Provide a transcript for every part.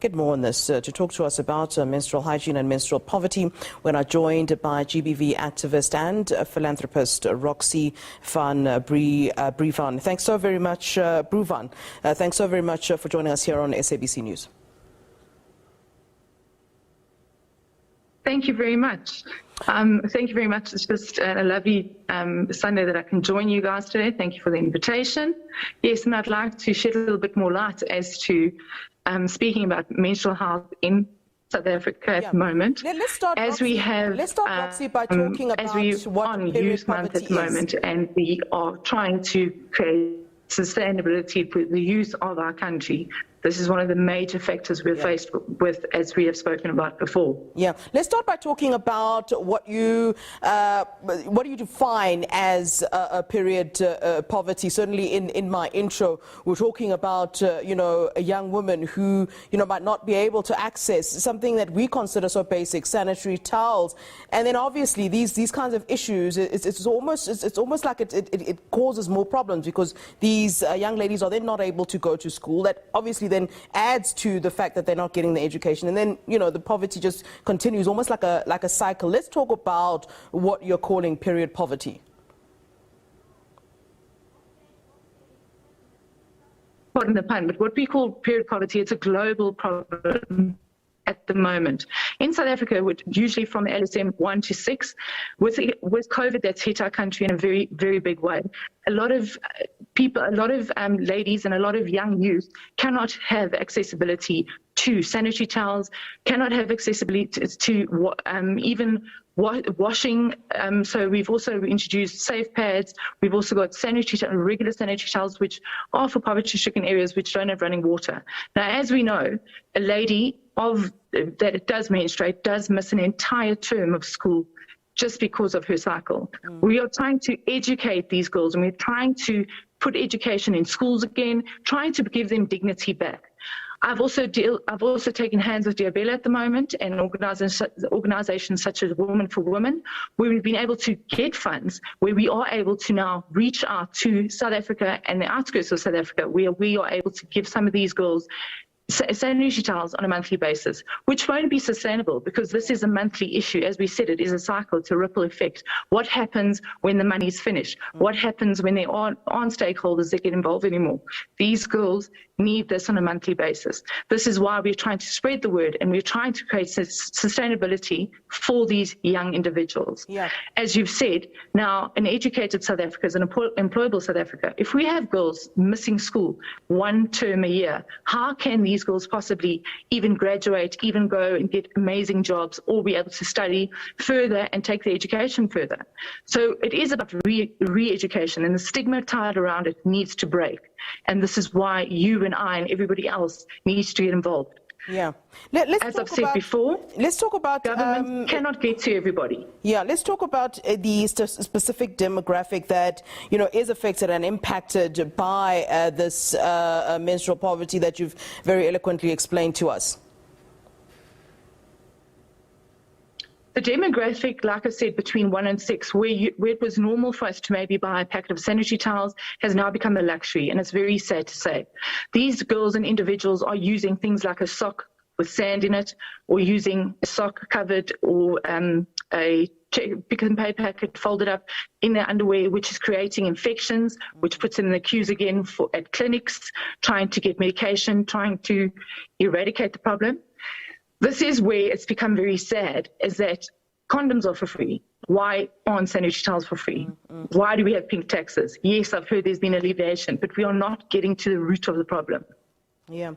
Get more on this. To talk to us about menstrual hygiene and menstrual poverty, we're now joined by GBV activist and philanthropist Roxy van Bruwaene. Thanks so very much, Bruwaene. Thanks so very much for joining us here on SABC News. Thank you very much. Thank you very much. It's just a lovely Sunday that I can join you guys today. Thank you for the invitation. Yes, and I'd like to shed a little bit more light as to speaking about menstrual health in South Africa at the moment. Let's start, Roxy, by talking about as we what on Youth Month at the moment, and we are trying to create sustainability for the youth of our country. This is one of the major factors we're faced with, as we have spoken about before. Yeah, let's start by talking about what you define as a period poverty. Certainly, in my intro, we're talking about a young woman who might not be able to access something that we consider so basic, sanitary towels, and then obviously these kinds of issues. It's almost like it causes more problems because these young ladies are then not able to go to school. That obviously then adds to the fact that they're not getting the education, and then the poverty just continues, almost like a cycle. Let's talk about what you're calling period poverty. Pardon the pun, but what we call period poverty, it's a global problem at the moment. In South Africa, usually from LSM 1 to 6, with COVID that's hit our country in a very, very big way, a lot of people, a lot of ladies and a lot of young youth cannot have accessibility to sanitary towels, cannot have accessibility to even washing. So we've also introduced safe pads. We've also got regular sanitary towels, which are for poverty-stricken areas which don't have running water. Now, as we know, a lady that does menstruate does miss an entire term of school just because of her cycle. We are trying to educate these girls, and we're trying to put education in schools again, trying to give them dignity back. I've also taken hands with Diabella at the moment, and organisations such as Women for Women, where we've been able to get funds, where we are able to now reach out to South Africa and the outskirts of South Africa, where we are able to give some of these girls sanitary towels on a monthly basis, which won't be sustainable because this is a monthly issue. As we said, it is a cycle, it's a ripple effect. What happens when the money's finished? What happens when there aren't stakeholders that get involved anymore? These girls need this on a monthly basis. This is why we're trying to spread the word, and we're trying to create sustainability for these young individuals. Yeah. As you've said, now an educated South Africa is an employable South Africa. If we have girls missing school one term a year, how can these girls possibly even graduate, even go and get amazing jobs, or be able to study further and take their education further? So it is about re-education, and the stigma tied around it needs to break. And this is why you and I and everybody else needs to get involved. Yeah. As I've said before, let's talk about government cannot get to everybody. Yeah, let's talk about the specific demographic that is affected and impacted by this menstrual poverty that you've very eloquently explained to us. The demographic, like I said, between 1 and 6, where it was normal for us to maybe buy a packet of sanitary towels, has now become a luxury, and it's very sad to say. These girls and individuals are using things like a sock with sand in it, or using a sock covered, or a pick and pay packet folded up in their underwear, which is creating infections, which puts them in the queues again at clinics, trying to get medication, trying to eradicate the problem. This is where it's become very sad, is that condoms are for free. Why aren't sanitary towels for free? Why do we have pink taxes? Yes, I've heard there's been alleviation, but we are not getting to the root of the problem. Yeah.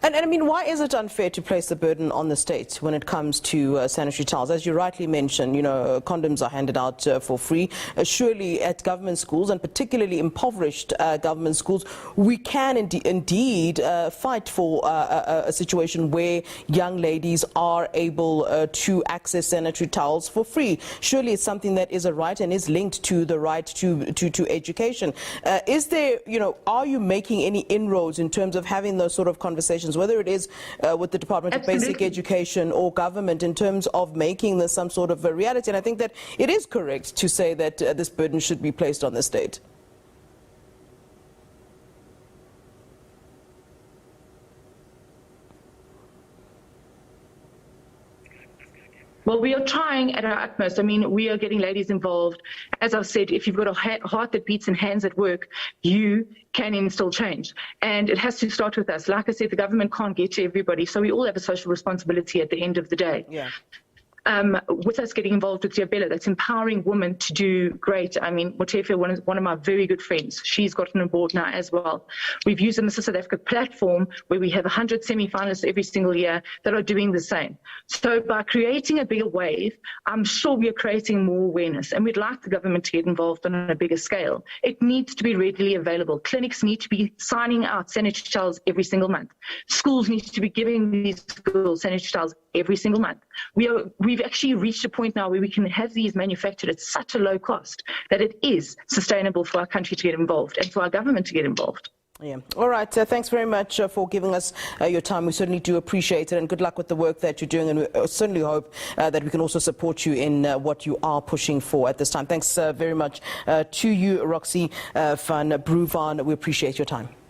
And I mean, why is it unfair to place the burden on the state when it comes to sanitary towels? As you rightly mentioned, condoms are handed out for free. Surely at government schools, and particularly impoverished government schools, we can indeed fight for a situation where young ladies are able to access sanitary towels for free. Surely it's something that is a right and is linked to the right to education. Is there, are you making any inroads in terms of having those sort of conversations, whether it is with the Department of Basic Education or government, in terms of making this some sort of a reality? And I think that it is correct to say that this burden should be placed on the state. Well, we are trying at our utmost. I mean, we are getting ladies involved. As I've said, if you've got a heart that beats and hands that work, you can instill change. And it has to start with us. Like I said, the government can't get to everybody, so we all have a social responsibility at the end of the day. Yeah. With us getting involved with Diabella, that's empowering women to do great. I mean, Motefe, one of my very good friends, she's gotten on board now as well. We've used the Mr. South Africa platform where we have 100 semi-finalists every single year that are doing the same. So by creating a bigger wave, I'm sure we are creating more awareness, and we'd like the government to get involved on a bigger scale. It needs to be readily available. Clinics need to be signing out sanitary towels every single month. Schools need to be giving these girls sanitary towels every single month. We've actually reached a point now where we can have these manufactured at such a low cost that it is sustainable for our country to get involved and for our government to get involved. Yeah. All right. Thanks very much for giving us your time. We certainly do appreciate it, and good luck with the work that you're doing. And we certainly hope that we can also support you in what you are pushing for at this time. Thanks very much to you, Roxy van Bruwaene. We appreciate your time.